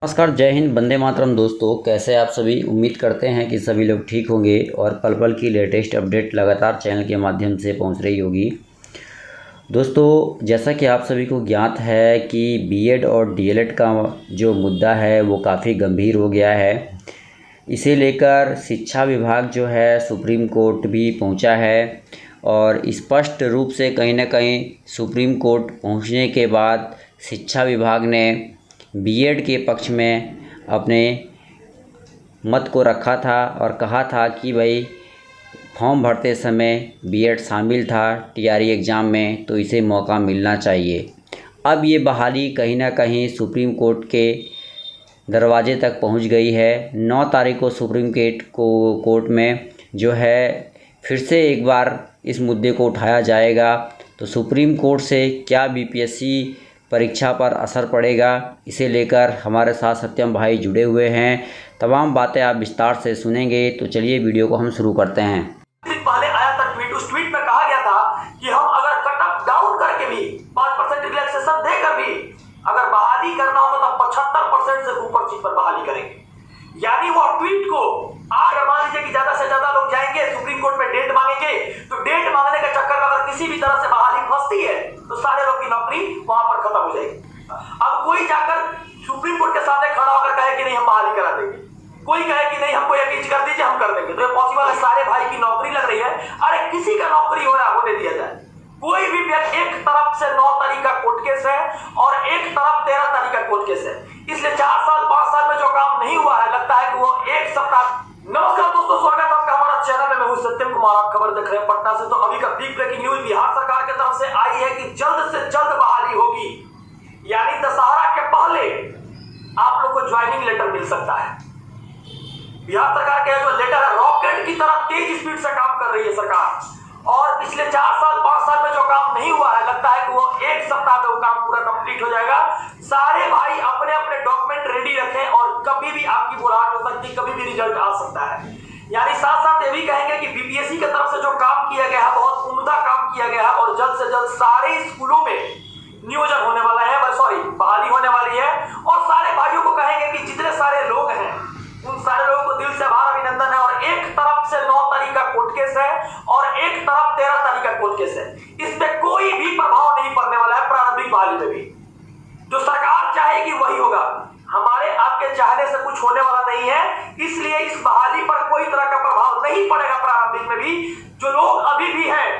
नमस्कार, जय हिंद, वंदे मातरम। दोस्तों, कैसे आप सभी? उम्मीद करते हैं कि सभी लोग ठीक होंगे और पल पल की लेटेस्ट अपडेट लगातार चैनल के माध्यम से पहुंच रही होगी। दोस्तों, जैसा कि आप सभी को ज्ञात है कि बीएड और डीएलएड का जो मुद्दा है वो काफ़ी गंभीर हो गया है। इसे लेकर शिक्षा विभाग जो है सुप्रीम कोर्ट भी पहुंचा है और स्पष्ट रूप से कहीं ना कहीं सुप्रीम कोर्ट पहुंचने के बाद शिक्षा विभाग ने बीएड के पक्ष में अपने मत को रखा था और कहा था कि भाई फॉर्म भरते समय बीएड शामिल था टीआरई एग्ज़ाम में, तो इसे मौका मिलना चाहिए। अब ये बहाली कहीं ना कहीं सुप्रीम कोर्ट के दरवाजे तक पहुंच गई है। 9 तारीख को सुप्रीम कोर्ट में जो है फिर से एक बार इस मुद्दे को उठाया जाएगा। तो सुप्रीम कोर्ट से क्या बीपीएससी परीक्षा पर असर पड़ेगा, इसे लेकर हमारे साथ सत्यम भाई जुड़े हुए हैं। तमाम बातें आप विस्तार से सुनेंगे, तो चलिए वीडियो को हम शुरू करते हैं। पहले आया था ट्वीट, उस ट्वीट में कहा गया था कि हम अगर कट ऑफ डाउन करके भी 5% रिलैक्सेशन देकर भी अगर बहाली करना होगा तो 75% से ऊपर चीज पर बहाली करेंगे। यानी वो ट्वीट को अगर मान लीजिए कि ज्यादा से ज्यादा लोग जाएंगे सुप्रीम कोर्ट में डेट मांगेंगे, तो डेट मांगने के चक्कर में अगर किसी भी तरह से बहाली फंसती है तो सारे लोग की नौकरी वहां पर खत्म हो जाएगी। अब कोई जाकर सुप्रीम कोर्ट के सामने खड़ा होकर कहे कि नहीं हम बहाली करा देंगे, कोई कहे कि नहीं हमको एक चीज कर दीजिए हम कर देंगे, तो ये पॉसिबल है? सारे भाई की नौकरी लग रही है, अरे किसी का नौकरी हो रहा होने दिया जाए। कोई भी व्यक्ति, एक तरफ से 9 तारीख का कोर्ट केस है और एक तरफ 13 तारीख का कोर्ट केस है, इसलिए 4 साल 5 साल में जो काम नहीं हुआ है लगता है कि वो एक सप्ताह। नमस्कार दोस्तों, स्वागत है आपका हमारा चैनल में। मैं हूं सत्यम कुमार, आप खबर देख रहे हैं पटना से। तो अभी का बिग ब्रेकिंग न्यूज बिहार सरकार की तरफ से आई है कि जल्द से जल्द बहाली होगी, यानी दशहरा के पहले आप लोग को ज्वाइनिंग लेटर मिल सकता है। बिहार सरकार के जो लेटर है, रॉकेट की तरह तेज स्पीड से काम कर रही है सरकार, और पिछले 4 साल 5 साल में जो काम नहीं हुआ है लगता है कि वो एक सप्ताह में वो काम पूरा कंप्लीट हो जाएगा। सारे भाई अपने अपने डॉक्यूमेंट रेडी रखें और कभी भी आपकी बुराहट हो सकती है, कभी भी रिजल्ट आ सकता है। यानी साथ साथ ये भी कहेंगे कि बीपीएससी की तरफ से जो काम किया गया है बहुत उम्दा काम किया गया है और जल्द से जल्द सारे स्कूलों में नियोजन होने वाला है, बहाली होने वाली है। और सारे भाइयों को कहेंगे कि जितने सारे लोग हैं उन सारे लोगों को दिल से आभार अभिनंदन है। और एक तरफ से 9 तारीख का कोर्ट केस है और एक तरफ 13 तारीख का कोर्ट केस है, इस पे कोई भी प्रभाव नहीं पड़ने वाला है। प्रारंभिक बहाली में भी जो सरकार चाहेगी वही होगा, हमारे आपके चाहने से कुछ होने वाला नहीं है, इसलिए इस बहाली पर कोई तरह का प्रभाव नहीं पड़ेगा। प्रारंभिक में भी जो लोग अभी भी हैं,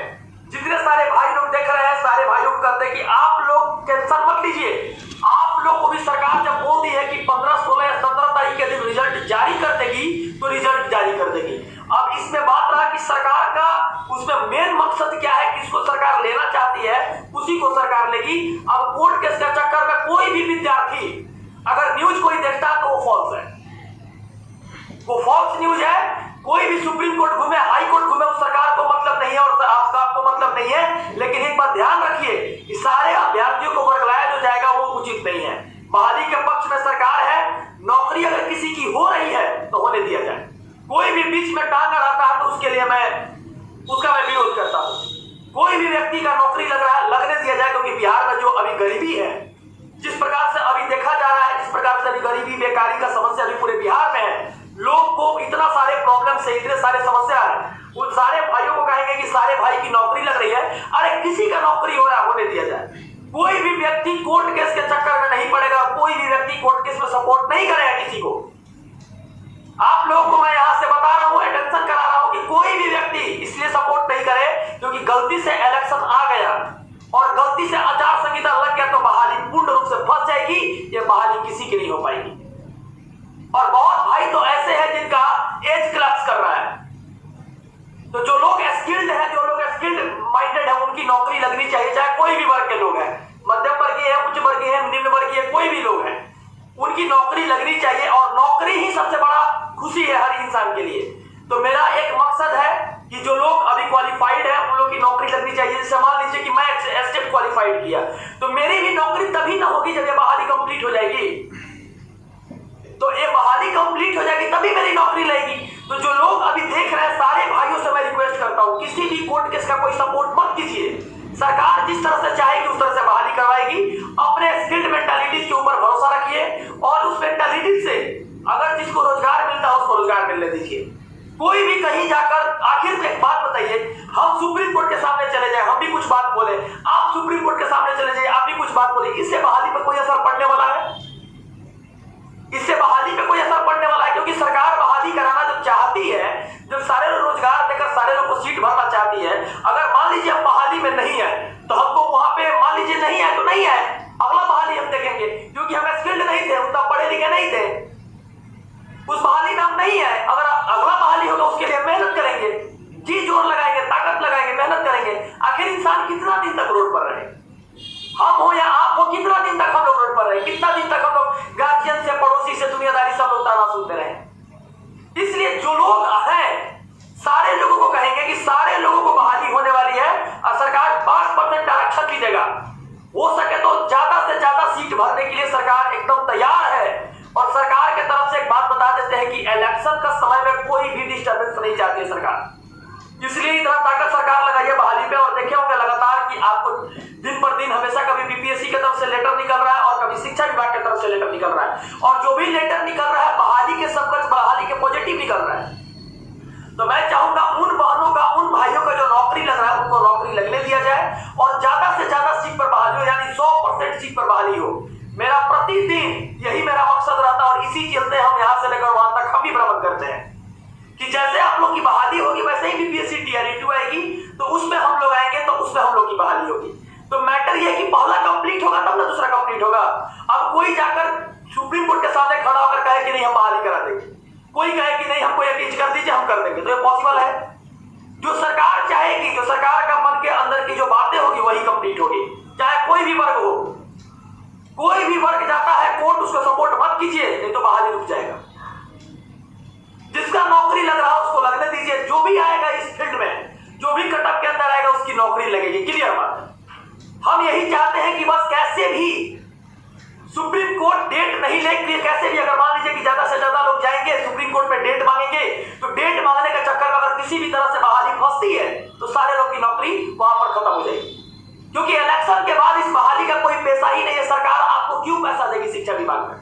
जितने सारे भाई लोग देख रहे हैं, सारे भाइयों को कहते हैं कि आप लोग टेंशन मत लीजिए। आप लोग को भी सरकार जब बोल दी है कि 15, 16 या 17 तारीख के दिन रिजल्ट जारी कर देगी, तो रिजल्ट जारी कर देगी। अब इसमें बात रहा कि सरकार का उसमें मेन मकसद क्या है, किसको सरकार लेना चाहती है, उसी को सरकार लेगी। अब कोर्ट केस के चक्कर में कोई भी विद्यार्थी अगर न्यूज कोई देखता है तो वो फॉल्स है, वो फॉल्स न्यूज है। कोई भी सुप्रीम कोर्ट घूमे, हाई कोर्ट घूमे, उस सरकार को मतलब नहीं है और आपको मतलब नहीं है। लेकिन एक बात ध्यान रखिए कि सारे अभ्यर्थियों को वर्गलाया जो जाएगा वो उचित नहीं है। बहाली के पक्ष में सरकार है, नौकरी अगर किसी की हो रही है तो होने दिया जाए। कोई भी बीच में टांग अड़ाता है तो उसके लिए मैं विरोध करता हूं। कोई भी व्यक्ति का नौकरी लग रहा है लगने दिया जाए, क्योंकि बिहार में जो अभी गरीबी है, जिस प्रकार से अभी देखा जा रहा है, जिस प्रकार से अभी गरीबी बेकारी का समस्या अभी पूरे बिहार में है, लोग को इतना सारे प्रॉब्लम से, इतने सारे समस्या है, उन सारे भाइयों को कहेंगे कि सारे भाई की नौकरी लग रही है, अरे किसी का नौकरी हो रहा है होने दिया जाए। कोई भी व्यक्ति कोर्ट केस के चक्कर में नहीं पड़ेगा, कोई भी व्यक्ति कोर्ट केस में सपोर्ट नहीं करेगा किसी को। आप लोगों को मैं यहां से बता रहा हूं, अटेंशन करा रहा हूं कि कोई भी व्यक्ति इसलिए सपोर्ट नहीं करे क्योंकि गलती से इलेक्शन आ गया और गलती से आचार संहिता लग गया तो बहाली पूर्ण रूप से फंस जाएगी। ये बहाली किसी की नहीं हो पाएगी। और बहुत भाई तो ऐसे हैं जिनका एज क्लैप्स कर रहा है, तो जो लोग स्किल्ड है, जो लोग स्किल्ड माइंडेड है, उनकी नौकरी लगनी चाहिए, चाहे कोई भी वर्ग के लोग हैं, मध्यम वर्गीय है, उच्च वर्गीय है, निम्न वर्गीय, कोई भी लोग हैं, उनकी नौकरी लगनी चाहिए। और नौकरी ही सबसे बड़ा खुशी है हर इंसान के लिए। तो मेरा एक मकसद है कि जो लोग अभी क्वालिफाइड है उन लोग की नौकरी लगनी चाहिए। जैसे मान लीजिए कि मैं एसटेट क्वालिफाइड किया, तो मेरी भी नौकरी तभी ना होगी जब ये बहाली कंप्लीट हो जाएगी। तो ये बहाली कंप्लीट हो जाएगी तभी मेरी नौकरी लगेगी। तो जो लोग अभी देख रहे हैं, सारे भाइयों से मैं रिक्वेस्ट करता हूं, किसी भी कोर्ट केस का कोई सपोर्ट मत कीजिए। सरकार जिस तरह से चाहेगी उस तरह से बहाली करवाएगी। अपने स्किल्ड मेंटालिटी के ऊपर भरोसा रखिए और उस मेंटालिटी रोजगार मिलने दीजिए। कोई भी कहीं जाकर, आखिर एक बात बताइए, हम सुप्रीम कोर्ट के सामने चले जाए, हम भी कुछ बात बोले, आप सुप्रीम कोर्ट के सामने चले जाइए, आप भी कुछ बात बोले, इससे बहाली पर कोई असर पड़ने वाला है? इससे बहाली पे कोई असर पड़ने वाला है? क्योंकि सरकार बहाली कराना जब चाहती है, जब सारे लोग रोजगार देकर सारे लोग को सीट भरना चाहती है, अगर मान लीजिए हम बहाली में नहीं है तो हमको वहां पे मान लीजिए नहीं है तो नहीं है, अगला बहाली हम देखेंगे, क्योंकि हम स्किल्ड नहीं थे, उतना पढ़े लिखे नहीं थे, उस बहाली में हम नहीं है। अगर अगला बहाली होगा उसके लिए मेहनत करेंगे, जी जोर लगाएंगे, ताकत लगाएंगे, मेहनत करेंगे। आखिर इंसान कितना दिन तक रोड पर रहे, हम हो या आप हो, कितना दिन तक हम लोग रोड पर रहे, कितना दिन तक हम लोग गार्जियन से, पड़ोसी से, दुनियादारी सब लोग ताना सुनते रहे। इसलिए जो लोग हैं सारे लोगों को कहेंगे कि सारे लोगों को बहाली होने वाली है और सरकार 5% आरक्षण भी देगा, हो सके तो ज्यादा से ज्यादा सीट भरने के लिए सरकार एकदम तैयार है। और सरकार के तरफ से एक बात बता देते हैं कि इलेक्शन का समय में कोई भी डिस्टर्बेंस नहीं चाहती है सरकार, इसलिए इतना ताकत सरकार लगाइए बहाली पे। और देखे होंगे लगातार कि आपको दिन पर दिन हमेशा कभी बीपीएससी की तरफ से लेटर निकल रहा है और कभी शिक्षा विभाग की तरफ से लेटर निकल रहा है, और जो भी लेटर निकल रहा है बहाली के सबक, बहाली के पॉजिटिव निकल रहा है। तो मैं चाहूंगा उन बहनों का, उन भाइयों का जो नौकरी लग रहा है उनको नौकरी लगने दिया जाए और ज्यादा से ज्यादा सीट पर बहाली हो, यानी 100% सीट पर बहाली हो। मेरा प्रतिदिन यही मेरा मकसद रहता है और इसी चलते हम यहां से लेकर वहां तक हम भी भ्रमण करते हैं कि जैसे आप लोग की बहाली होगी वैसे ही बीपीएससी टीआरई 2 आएगी, तो उसमें हम लोग आएंगे तो उसमें हम लोग की बहाली होगी। तो मैटर यह कि पहला कंप्लीट होगा तब ना दूसरा कंप्लीट होगा। अब कोई जाकर सुप्रीम कोर्ट के सामने खड़ा होकर कहे कि नहीं हम बहाली करा देंगे, कोई कहे कि नहीं हमको ये चीज कर दीजिए हम कर देंगे, तो ये पॉसिबल है? जो सरकार चाहेगी, जो सरकार का मन के अंदर की जो बातें होगी वही कंप्लीट होगी, चाहे कोई भी वर्ग हो। कोई भी वर्ग जाता है कोर्ट, उसको सपोर्ट मत कीजिए, नहीं तो बहाली रुक जाएगा। जिसका नौकरी लग रहा है उसको लगने दीजिए, जो भी आएगा इस फील्ड में, जो भी कटअप के अंदर आएगा उसकी नौकरी लगेगी। क्लियर बात है? हम यही चाहते हैं कि बस कैसे भी सुप्रीम कोर्ट डेट नहीं लेके, कैसे भी अगर मान लीजिए कि ज्यादा से ज्यादा लोग जाएंगे सुप्रीम कोर्ट में डेट मांगेंगे, तो डेट मांगने के चक्कर में अगर किसी भी तरह से बहाली फंसती है तो सारे लोग की नौकरी वहां पर खत्म हो जाएगी। क्योंकि इलेक्शन के बाद इस बहाली का कोई पैसा ही नहीं है, सरकार आपको क्यों पैसा देगी शिक्षा विभाग में?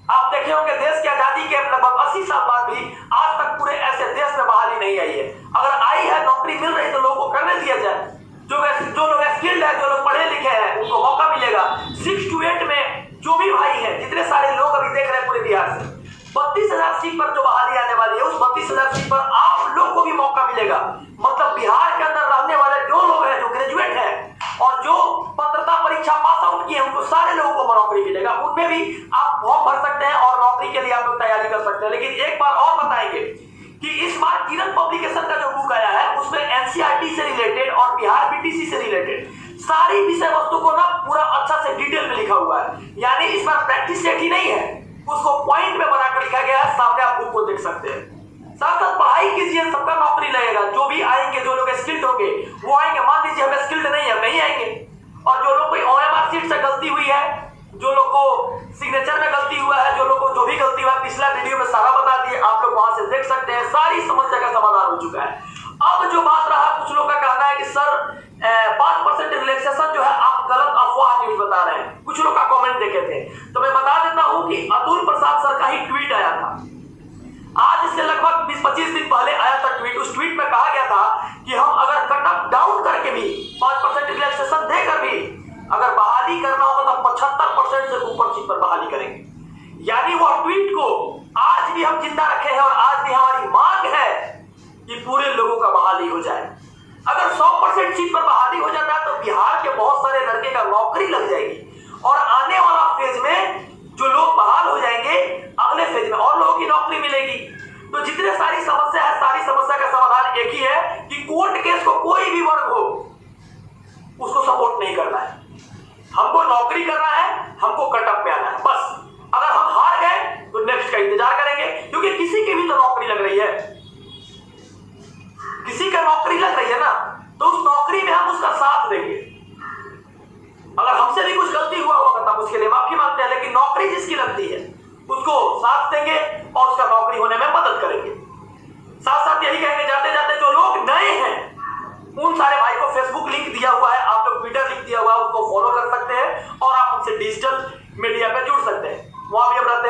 आप देखे होंगे देश की आजादी के लगभग 80 साल बाद भी आज तक पूरे ऐसे देश में बहाली नहीं आई है। अगर आई है, नौकरी मिल रही तो लोगों को करने दिया जाए। जो लोग स्किल्ड है, जो लोग पढ़े लिखे हैं, उनको मौका मिलेगा। 6 to 8 में जो भी भाई हैं, जितने सारे लोग अभी देख रहे हैं पूरे बिहार से, 32,000 सीट पर जो बहाली आने वाली है, उस 32,000 सीट पर आप लोग को भी मौका मिलेगा। मतलब बिहार के अंदर रहने वाले जो लोग हैं, जो ग्रेजुएट हैं और जो पात्रता परीक्षा पास आउट किए हैं, उनको सारे लोगों को नौकरी मिलेगा। उनमें भी आप फॉर्म भर सकते हैं और नौकरी के लिए आप लोग तैयारी कर सकते हैं। लेकिन एक बार और बताएंगे कि इस बार किरण पब्लिकेशन का जो बुक आया है उसमें एनसीईआरटी से रिलेटेड और बिहार बीटीसी से रिलेटेड सारी विषय वस्तु को ना पूरा अच्छा से डिटेल में लिखा हुआ है। यानी इस बार प्रैक्टिस सेट ही नहीं है, उसको पॉइंट में बनाकर लिखा गया है, सामने आप बुक को देख सकते हैं। साथ साथ पढ़ाई कीजिए, सबका नौकरी लगेगा। जो भी आएंगे, जो लोग स्किल्ड होंगे वो आएंगे। मान लीजिए हम स्किल्ड नहीं है, नहीं आएंगे। और जो लोग कोई ओएमआर सीट से गलती हुई है, जो लोग को सिग्नेचर में गलती हुआ है, जो लोग को जो भी गलती हुआ है, पिछला वीडियो में सारा बता दिए, आप लोग वहां से देख सकते हैं। सारी समस्या का समाधान हो चुका है। अब जो बात रहा, कुछ लोग का कहना है कि सर 5% रिलैक्सेशन जो है आप गलत अफवाह न्यूज बता रहे हैं। कुछ लोग का कमेंट देखे थे, तो मैं बता देता हूं कि अतुल प्रसाद सर का ही ट्वीट आया था। आज से लगभग 20-25 दिन पहले आया था ट्वीट। उस ट्वीट में कहा गया था कि हम अगर कटअप डाउन करके भी 5% रिलैक्सेशन देकर भी अगर बहाली करना होगा तो 75% से ऊपर सीट पर बहाली करेंगे। यानी वह ट्वीट को आज भी हम जिंदा रखे हैं और आज भी हमारी मांग है कि पूरे लोगों का बहाली हो जाए। अगर 100% सीट पर बहाली हो जाता है तो बिहार के बहुत सारे लड़के का नौकरी लग जाएगी और आने वाला फेज में जो लोग बहाल हो जाएंगे, अगले फेज में और लोगों की नौकरी मिलेगी। तो जितने सारी समस्या है, सारी समस्या का समाधान एक ही है कि कोर्ट केस को कोई भी वर्ग हो उसको सपोर्ट नहीं करना है। हमको नौकरी करना है, हमको कटअप पे आना है बस। अगर हम हार गए तो नेक्स्ट का इंतजार करेंगे, क्योंकि किसी की भी तो नौकरी लग रही है, किसी का नौकरी लग रही है ना, तो उस नौकरी में हम उसका साथ देंगे। अगर हमसे भी कुछ गलती हुआ होगा तब उसके लिए माफी मांगते हैं, लेकिन नौकरी जिसकी लगती है उसको साथ देंगे और उसका नौकरी होने में मदद करेंगे। साथ साथ यही कहेंगे जाते जाते जो लोग नए हैं उन सारे भाई को फेसबुक लिंक दिया हुआ है, आप लोग ट्विटर लिंक दिया हुआ है, उसको फॉलो कर सकते हैं और आप हमसे डिजिटल मीडिया पे जुड़ सकते हैं। वहां भी हम रहते